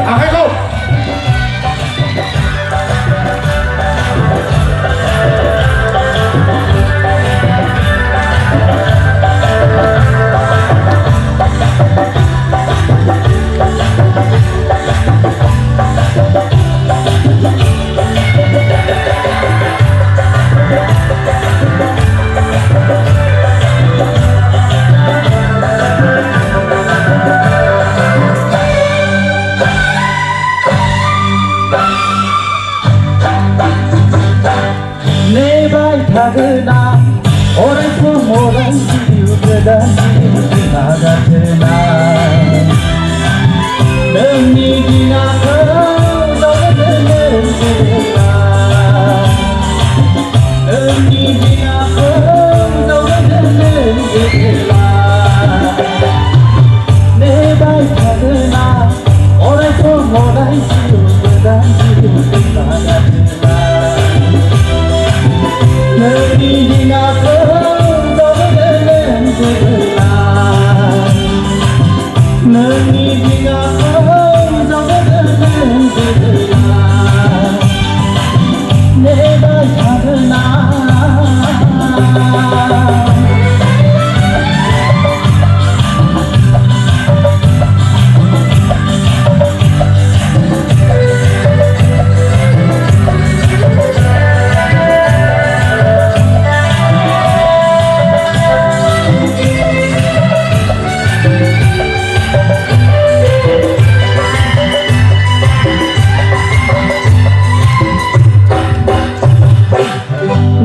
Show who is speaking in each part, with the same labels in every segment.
Speaker 1: Akhiru.
Speaker 2: Karena orang orang hidup dan hidup ada tenang. Demi dia kau dengar, demi dia kau dengar. Nebai karena orang orang hidup dan hidup ada tenang. Nadi aku dengan sebelah, nadi aku dengan sebelah, nebai karena.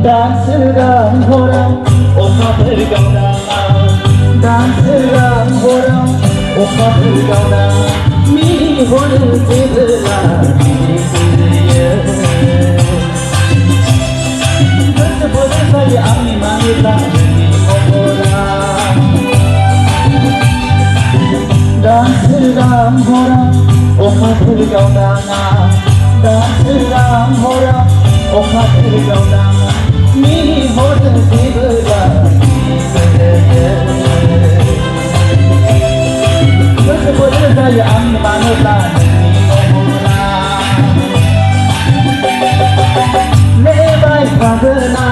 Speaker 2: Dan serang orang oka bergaudang, dan serang orang oka bergaudang, mi hore sebelah dia. Bersebut saya ami mangilah di orang. Dan serang orang oka bergaudang, dan serang orang oka bergaudang. Mi hore sebelah dia. Bersebut saya ami mangilah di orang. Nebai karena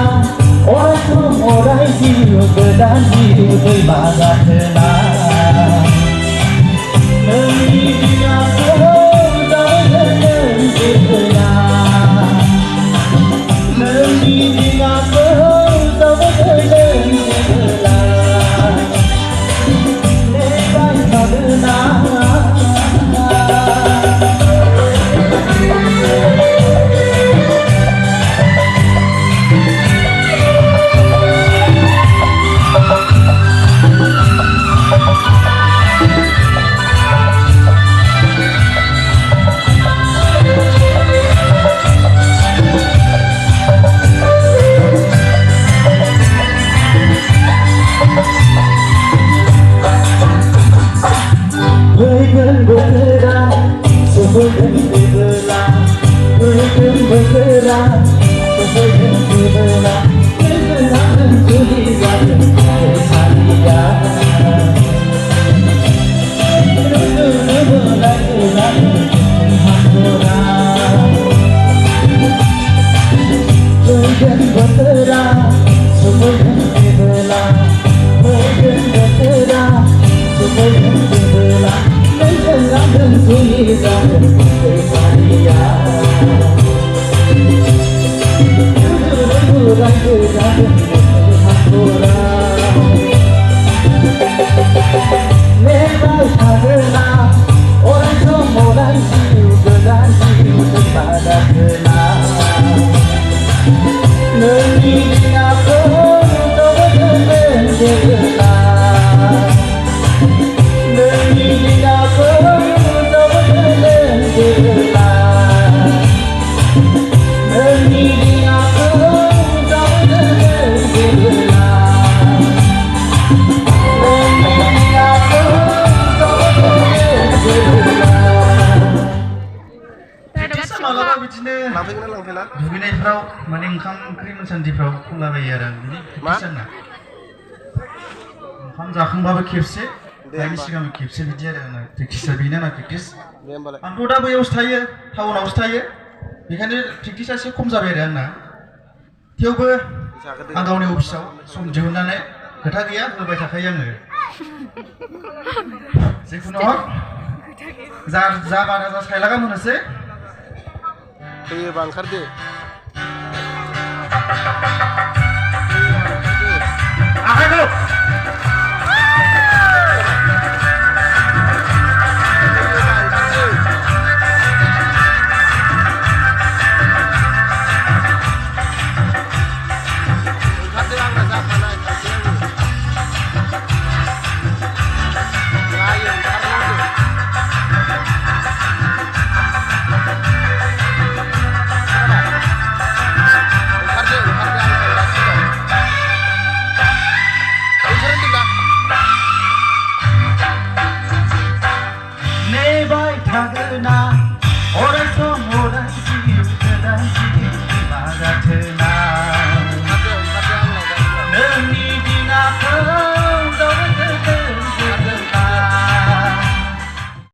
Speaker 2: orang hidup dan hidup berbagai tenang. Demi dia kau dengan sebelah, demi dia kau dengan sebelah. Nebai karena. Bergerak sebelum dibelah, bergerak sebelum dibelah, bergerak mencurigai saya. Bergerak sebelum dibelah, bergerak sebelum dibelah. Dan tulisan saya bulan bulan Nebai karena orang semua hidup dan hidup pada tenang. Nadi aku dengan sebelah, nadi aku dengan sebelah, nadi aku dengan sebelah, nadi aku dengan sebelah.
Speaker 3: मालाबा बिदिनो
Speaker 1: लांफैगोन ना लांफैला
Speaker 3: दुगैनायफ्राव माने ओंखाम ओंख्रि मोनसान्दिफ्राव खनलाबायो आरो बिदि
Speaker 1: मा?
Speaker 3: ओंखाम जाखांबाबो खेबसे जायनि सिगां खेबसे बिदि आरो आंना प्रेक्टिसा बेनो आंना प्रेक्टिस
Speaker 1: दे होमबालाय
Speaker 3: आंथ' दा बैयावसो थायो टाउनावसो थायो बेखायनो प्रेक्टिसा एसे खम जाबाय आरो आंना थेवबो आं गावनि अफिसाव सम दिहुननानै खोथा गैया होबाय थाखायो आङो जिखुनु हक जा बारा जा सायलागाम होनोसै
Speaker 1: फैयोबा ओंखारदो
Speaker 3: आखाइखौ